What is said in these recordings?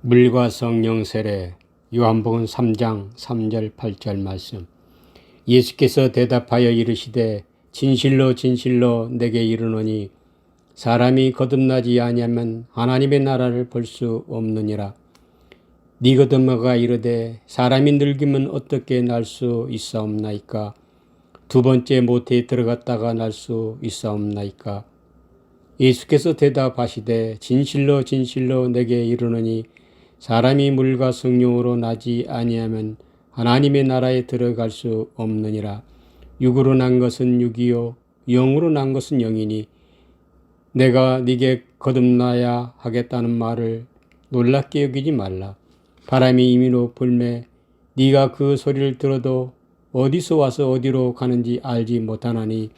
물과 성령 세례 요한복음 3장 3절 8절 말씀. 예수께서 대답하여 이르시되 진실로 진실로 내게 이르노니 사람이 거듭나지 아니하면 하나님의 나라를 볼 수 없느니라. 니고데모가 이르되 사람이 늙으면 어떻게 날 수 있사옵나이까? 두 번째 모태에 들어갔다가 날 수 있사옵나이까? 예수께서 대답하시되 진실로 진실로 내게 이르노니 사람이 물과 성령으로 나지 아니하면 하나님의 나라에 들어갈 수 없느니라. 육으로 난 것은 육이요 영으로 난 것은 영이니 내가 네게 거듭나야 하겠다는 말을 놀랍게 여기지 말라. 바람이 이미로 불매 네가 그 소리를 들어도 어디서 와서 어디로 가는지 알지 못하나니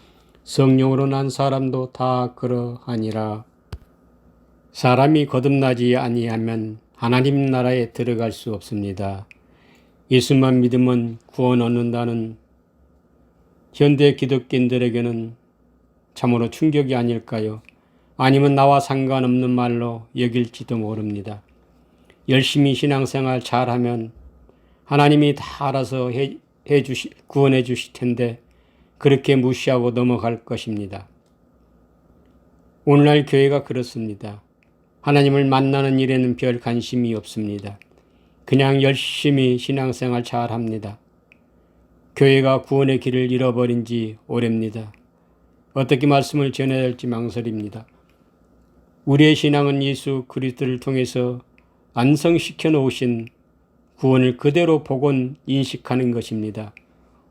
성령으로 난 사람도 다 그러하니라. 사람이 거듭나지 아니하면 하나님 나라에 들어갈 수 없습니다. 예수만 믿으면 구원 얻는다는 현대 기독교인들에게는 참으로 충격이 아닐까요? 아니면 나와 상관없는 말로 여길지도 모릅니다. 열심히 신앙생활 잘하면 하나님이 다 알아서 구원해 주실 텐데 그렇게 무시하고 넘어갈 것입니다. 오늘날 교회가 그렇습니다. 하나님을 만나는 일에는 별 관심이 없습니다. 그냥 열심히 신앙생활 잘합니다. 교회가 구원의 길을 잃어버린 지 오래입니다. 어떻게 말씀을 전해야 할지 망설입니다. 우리의 신앙은 예수 그리스도를 통해서 완성시켜 놓으신 구원을 그대로 복원 인식하는 것입니다.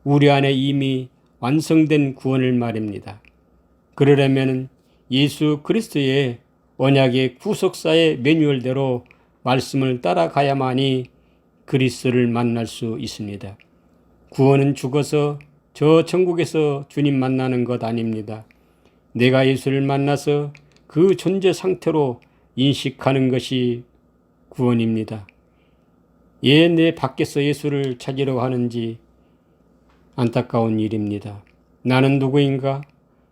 우리 안에 이미 완성된 구원을 말입니다. 그러려면 예수 그리스도의 언약의 구속사의 매뉴얼대로 말씀을 따라가야만이 그리스도를 만날 수 있습니다. 구원은 죽어서 저 천국에서 주님 만나는 것 아닙니다. 내가 예수를 만나서 그 존재 상태로 인식하는 것이 구원입니다. 내 밖에서 예수를 찾으려 하는지 안타까운 일입니다. 나는 누구인가?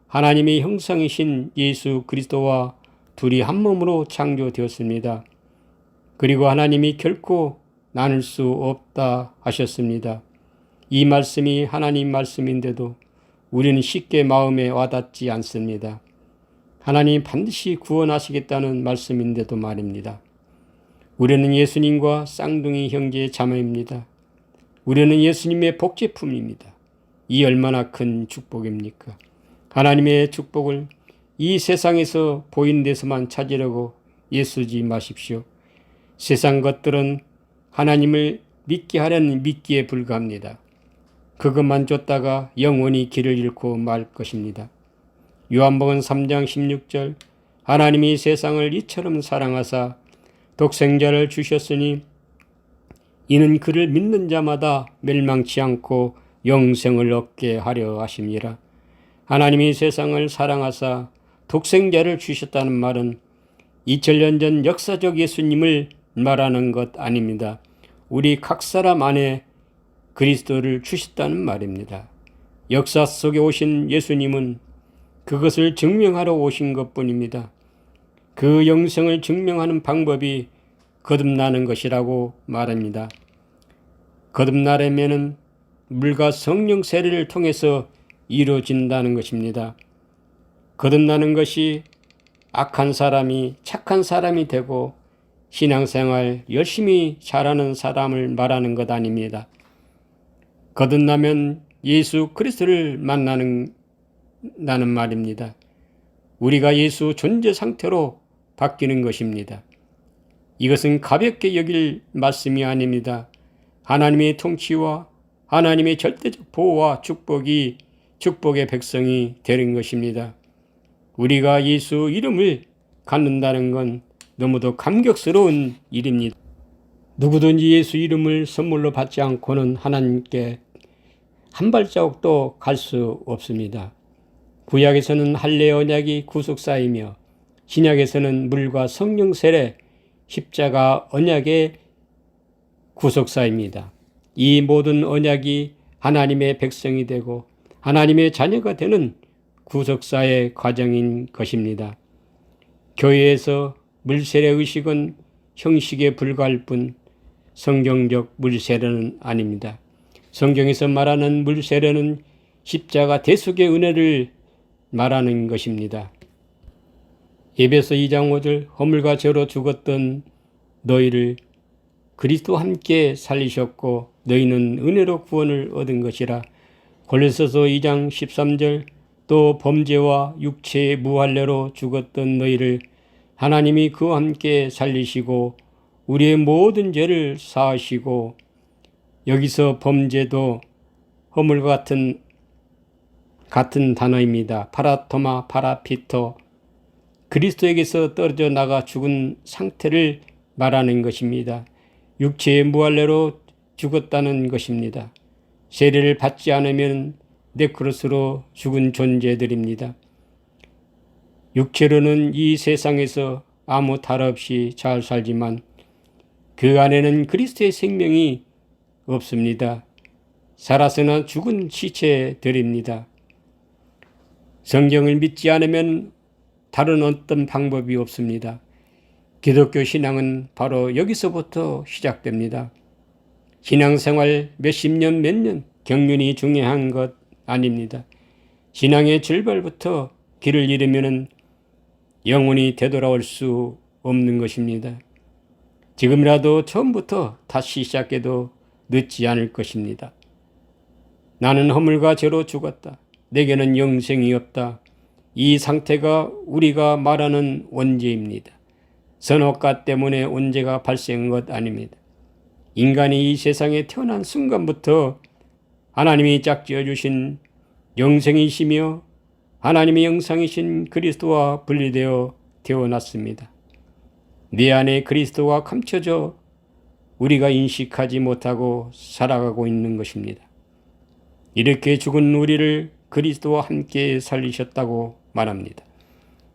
하나님의 형상이신 예수 그리스도와 둘이 한 몸으로 창조되었습니다. 그리고 하나님이 결코 나눌 수 없다 하셨습니다. 이 말씀이 하나님 말씀인데도 우리는 쉽게 마음에 와닿지 않습니다. 하나님 반드시 구원하시겠다는 말씀인데도 말입니다. 우리는 예수님과 쌍둥이 형제 자매입니다. 우리는 예수님의 복제품입니다. 이 얼마나 큰 축복입니까? 하나님의 축복을 이 세상에서 보이는 데서만 찾으려고 애쓰지 마십시오. 세상 것들은 하나님을 믿게 하려는 믿기에 불과합니다. 그것만 쫓다가 영원히 길을 잃고 말 것입니다. 요한복음 3장 16절 하나님이 세상을 이처럼 사랑하사 독생자를 주셨으니 이는 그를 믿는 자마다 멸망치 않고 영생을 얻게 하려 하심이라. 하나님이 세상을 사랑하사 독생자를 주셨다는 말은 2000년 전 역사적 예수님을 말하는 것 아닙니다. 우리 각 사람 안에 그리스도를 주셨다는 말입니다. 역사 속에 오신 예수님은 그것을 증명하러 오신 것뿐입니다. 그 영생을 증명하는 방법이 거듭나는 것이라고 말합니다. 거듭나려면 물과 성령 세례를 통해서 이루어진다는 것입니다. 거듭나는 것이 악한 사람이 착한 사람이 되고 신앙생활 열심히 잘하는 사람을 말하는 것 아닙니다. 거듭나면 예수 그리스도를 만나는 말입니다. 우리가 예수 존재 상태로 바뀌는 것입니다. 이것은 가볍게 여길 말씀이 아닙니다. 하나님의 통치와 하나님의 절대적 보호와 축복의 백성이 되는 것입니다. 우리가 예수 이름을 갖는다는 건 너무도 감격스러운 일입니다. 누구든지 예수 이름을 선물로 받지 않고는 하나님께 한 발자국도 갈 수 없습니다. 구약에서는 할례 언약이 구속사이며 신약에서는 물과 성령 세례 십자가 언약의 구속사입니다. 이 모든 언약이 하나님의 백성이 되고 하나님의 자녀가 되는 구속사의 과정인 것입니다. 교회에서 물세례 의식은 형식에 불과할 뿐 성경적 물세례는 아닙니다. 성경에서 말하는 물세례는 십자가 대속의 은혜를 말하는 것입니다. 에베소 2장 5절 허물과 죄로 죽었던 너희를 그리스도와 함께 살리셨고 너희는 은혜로 구원을 얻은 것이라. 골로새서 2장 13절 또 범죄와 육체의 무할례로 죽었던 너희를 하나님이 그와 함께 살리시고 우리의 모든 죄를 사하시고, 여기서 범죄도 허물과 같은 단어입니다. 파라토마, 파라피토, 그리스도에게서 떨어져 나가 죽은 상태를 말하는 것입니다. 육체의 무할례로 죽었다는 것입니다. 세례를 받지 않으면 네크로스로 죽은 존재들입니다. 육체로는 이 세상에서 아무 탈 없이 잘 살지만 그 안에는 그리스도의 생명이 없습니다. 살아서나 죽은 시체들입니다. 성경을 믿지 않으면 다른 어떤 방법이 없습니다. 기독교 신앙은 바로 여기서부터 시작됩니다. 신앙생활 몇십 년, 몇 년 경륜이 중요한 것 아닙니다. 신앙의 출발부터 길을 잃으면 영원히 되돌아올 수 없는 것입니다. 지금이라도 처음부터 다시 시작해도 늦지 않을 것입니다. 나는 허물과 죄로 죽었다. 내게는 영생이 없다. 이 상태가 우리가 말하는 원죄입니다. 선악과 때문에 원죄가 발생한 것 아닙니다. 인간이 이 세상에 태어난 순간부터 하나님이 짝지어 주신 영생이시며 하나님의 형상이신 그리스도와 분리되어 태어났습니다. 내 안에 그리스도가 감춰져 우리가 인식하지 못하고 살아가고 있는 것입니다. 이렇게 죽은 우리를 그리스도와 함께 살리셨다고 말합니다.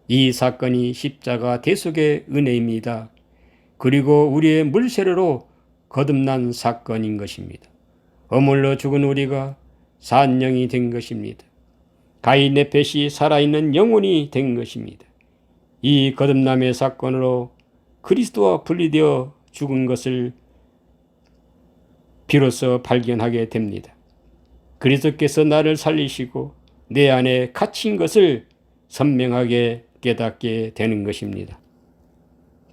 이 사건이 십자가 대속의 은혜입니다. 그리고 우리의 물세례로 거듭난 사건인 것입니다. 허물로 죽은 우리가 산 영이 된 것입니다. 가인 네펫이 살아있는 영혼이 된 것입니다. 이 거듭남의 사건으로 그리스도와 분리되어 죽은 것을 비로소 발견하게 됩니다. 그리스도께서 나를 살리시고 내 안에 갇힌 것을 선명하게 깨닫게 되는 것입니다.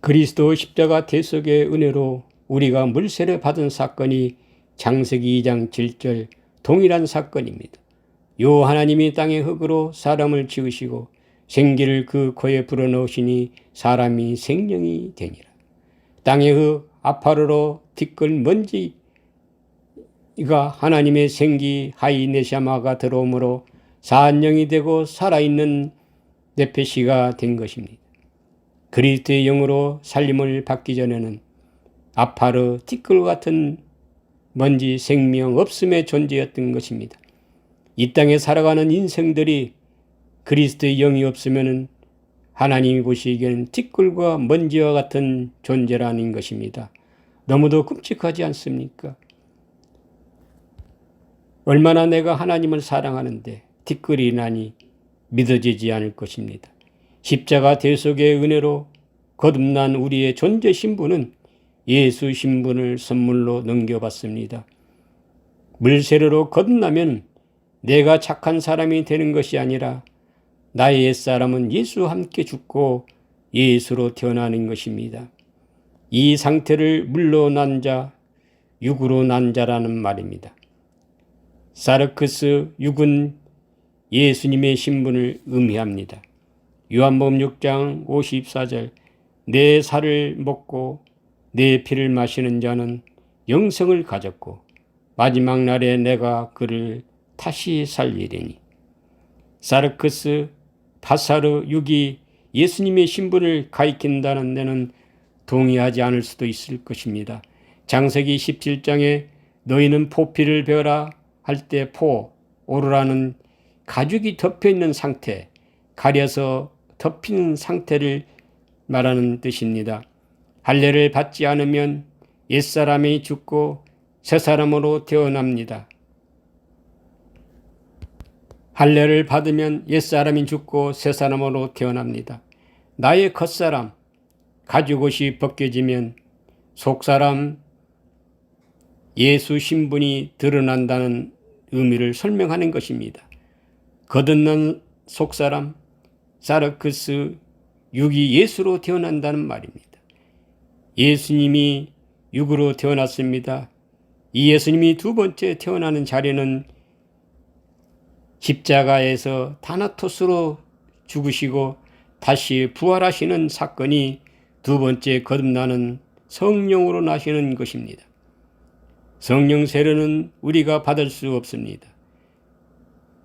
그리스도 십자가 대속의 은혜로 우리가 물세례 받은 사건이 창세기 2장 7절 동일한 사건입니다. 요 하나님이 땅의 흙으로 사람을 지으시고 생기를 그 코에 불어넣으시니 사람이 생명이 되니라. 땅의 흙 아파르로 티끌 먼지가 하나님의 생기 하이네샤마가 들어오므로 사한영이 되고 살아있는 네페시가 된 것입니다. 그리스도의 영으로 살림을 받기 전에는 아파르 티끌 같은 먼지 생명 없음의 존재였던 것입니다. 이 땅에 살아가는 인생들이 그리스도의 영이 없으면 하나님이 보시기에는 티끌과 먼지와 같은 존재라는 것입니다. 너무도 끔찍하지 않습니까? 얼마나 내가 하나님을 사랑하는데 티끌이라니 믿어지지 않을 것입니다. 십자가 대속의 은혜로 거듭난 우리의 존재 신분은 예수 신분을 선물로 넘겨받습니다. 물세례로 거듭나면 내가 착한 사람이 되는 것이 아니라 나의 옛사람은 예수와 함께 죽고 예수로 태어나는 것입니다. 이 상태를 물로 난 자, 육으로 난 자라는 말입니다. 사르크스 육은 예수님의 신분을 의미합니다. 요한복음 6장 54절 내 살을 먹고 내 피를 마시는 자는 영생을 가졌고 마지막 날에 내가 그를 다시 살리리니. 사르크스 파사르 육이 예수님의 신분을 가리킨다는 데는 동의하지 않을 수도 있을 것입니다. 창세기 17장에 너희는 포피를 베어라 할 때 포, 오르라는 가죽이 덮여있는 상태, 가려서 덮이는 상태를 말하는 뜻입니다. 할례를 받지 않으면 옛사람이 죽고 새사람으로 태어납니다. 할례를 받으면 옛사람이 죽고 새사람으로 태어납니다. 나의 겉사람, 가죽옷이 벗겨지면 속사람 예수 신분이 드러난다는 의미를 설명하는 것입니다. 거듭난 속사람 사르크스 육이 예수로 태어난다는 말입니다. 예수님이 육으로 태어났습니다. 이 예수님이 두 번째 태어나는 자리는 십자가에서 타나토스로 죽으시고 다시 부활하시는 사건이 두 번째 거듭나는 성령으로 나시는 것입니다. 성령 세례는 우리가 받을 수 없습니다.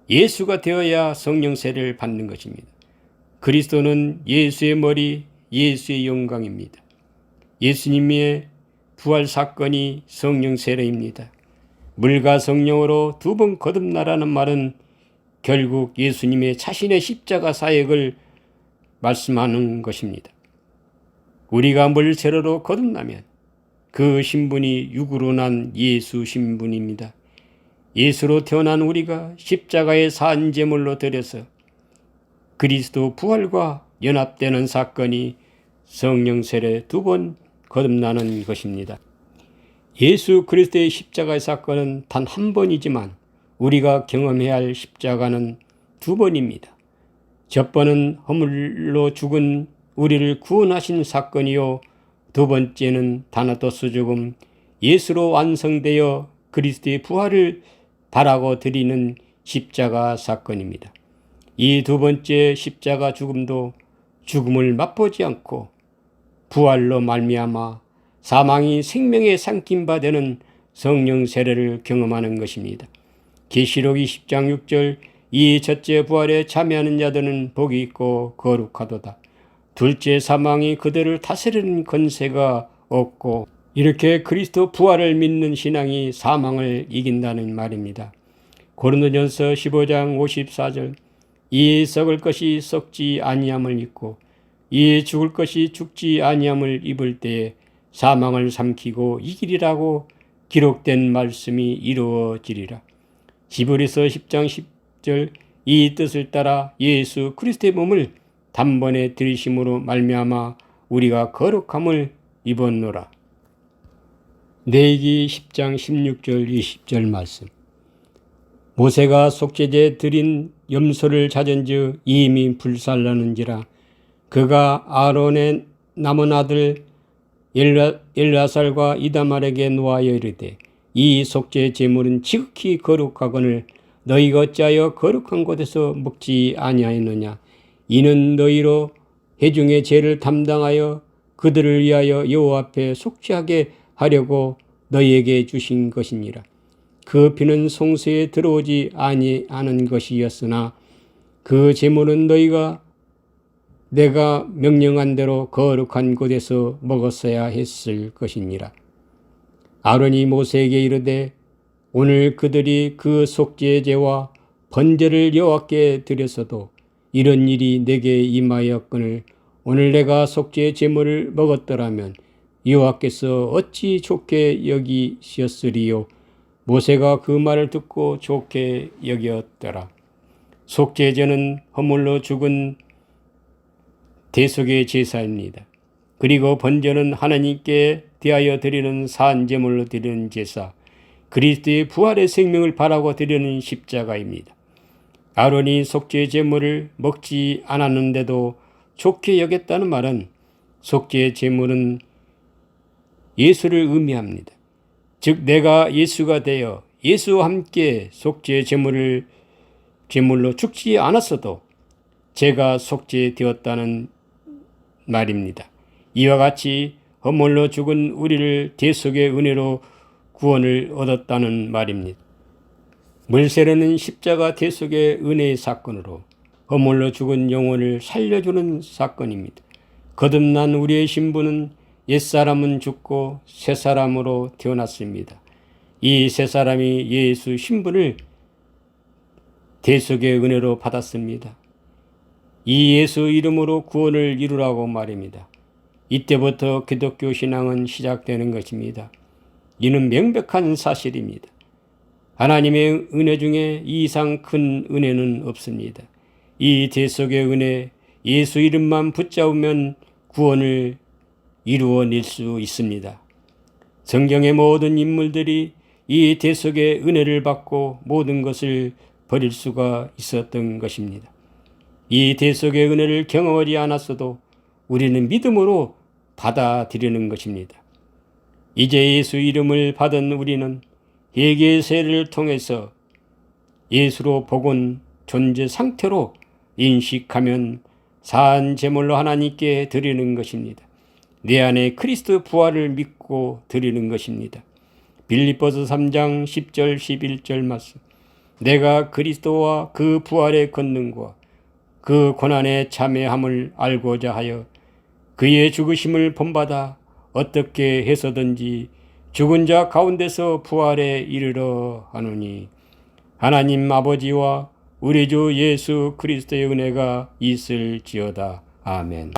예수가 되어야 성령 세례를 받는 것입니다. 그리스도는 예수의 머리, 예수의 영광입니다. 예수님의 부활 사건이 성령 세례입니다. 물과 성령으로 두 번 거듭나라는 말은 결국 예수님의 자신의 십자가 사역을 말씀하는 것입니다. 우리가 물 세례로 거듭나면 그 신분이 육으로 난 예수 신분입니다. 예수로 태어난 우리가 십자가의 산제물로 드려서 그리스도 부활과 연합되는 사건이 성령 세례 두 번 거듭나는 것입니다. 예수 그리스도의 십자가의 사건은 단 한 번이지만 우리가 경험해야 할 십자가는 두 번입니다. 첫 번은 허물로 죽은 우리를 구원하신 사건이요, 두 번째는 다나토스 죽음, 예수로 완성되어 그리스도의 부활을 바라고 드리는 십자가 사건입니다. 이 두 번째 십자가 죽음도 죽음을 맛보지 않고 부활로 말미암아 사망이 생명의 삼킴바 되는 성령 세례를 경험하는 것입니다. 계시록 20장 6절 이 첫째 부활에 참여하는 자들은 복이 있고 거룩하도다. 둘째 사망이 그들을 다스리는 권세가 없고, 이렇게 그리스도 부활을 믿는 신앙이 사망을 이긴다는 말입니다. 고린도전서 15장 54절 이에 썩을 것이 썩지 아니함을 입고 이에 죽을 것이 죽지 아니함을 입을 때에 사망을 삼키고 이기리라고 기록된 말씀이 이루어지리라. 히브리서 10장 10절 이 뜻을 따라 예수 그리스도의 몸을 단번에 들이심으로 말미암아 우리가 거룩함을 입었노라. 레위기 10장 16절 20절 말씀. 모세가 속죄제 드린 염소를 찾은즉 이미 불살라는지라. 그가 아론의 남은 아들 엘르아살과 이다말에게 노하여 이르되 이 속죄 제물은 지극히 거룩하거늘 너희가 어찌하여 거룩한 곳에서 먹지 아니하였느냐. 이는 너희로 회중의 죄를 담당하여 그들을 위하여 여호와 앞에 속죄하게 하려고 너희에게 주신 것이니라. 그 피는 송수에 들어오지 아니하는 것이었으나 그 제물은 너희가 내가 명령한 대로 거룩한 곳에서 먹었어야 했을 것이니라. 아론이 모세에게 이르되 오늘 그들이 그 속죄제와 번제를 여호와께 드렸어도 이런 일이 내게 임하였거늘 오늘 내가 속죄 제물을 먹었더라면 여호와께서 어찌 좋게 여기셨으리요. 모세가 그 말을 듣고 좋게 여겼더라. 속죄제는 허물로 죽은 대속의 제사입니다. 그리고 번제는 하나님께 대하여 드리는 산제물로 드리는 제사, 그리스도의 부활의 생명을 바라고 드리는 십자가입니다. 아론이 속죄 제물을 먹지 않았는데도 좋게 여겼다는 말은 속죄 제물은 예수를 의미합니다. 즉 내가 예수가 되어 예수와 함께 속죄 제물로 죽지 않았어도 제가 속죄되었다는 말입니다. 이와 같이 허물로 죽은 우리를 대속의 은혜로 구원을 얻었다는 말입니다. 물세례는 십자가 대속의 은혜의 사건으로 허물로 죽은 영혼을 살려주는 사건입니다. 거듭난 우리의 신분은 옛사람은 죽고 새사람으로 태어났습니다. 이 새사람이 예수 신분을 대속의 은혜로 받았습니다. 이 예수 이름으로 구원을 이루라고 말입니다. 이때부터 기독교 신앙은 시작되는 것입니다. 이는 명백한 사실입니다. 하나님의 은혜 중에 이 이상 큰 은혜는 없습니다. 이 대속의 은혜, 예수 이름만 붙잡으면 구원을 이루어낼 수 있습니다. 성경의 모든 인물들이 이 대속의 은혜를 받고 모든 것을 버릴 수가 있었던 것입니다. 이 대속의 은혜를 경험하지 않았어도 우리는 믿음으로 받아들이는 것입니다. 이제 예수 이름을 받은 우리는 회개 세례를 통해서 예수로 복은 존재 상태로 인식하면 산 제물로 하나님께 드리는 것입니다. 내 안에 그리스도 부활을 믿고 드리는 것입니다. 빌립보서 3장 10절 11절 말씀. 내가 그리스도와 그 부활의 권능과 그 고난의 참회함을 알고자 하여 그의 죽으심을 본받아 어떻게 해서든지 죽은 자 가운데서 부활에 이르러 하노니 하나님 아버지와 우리 주 예수 그리스도의 은혜가 있을지어다. 아멘.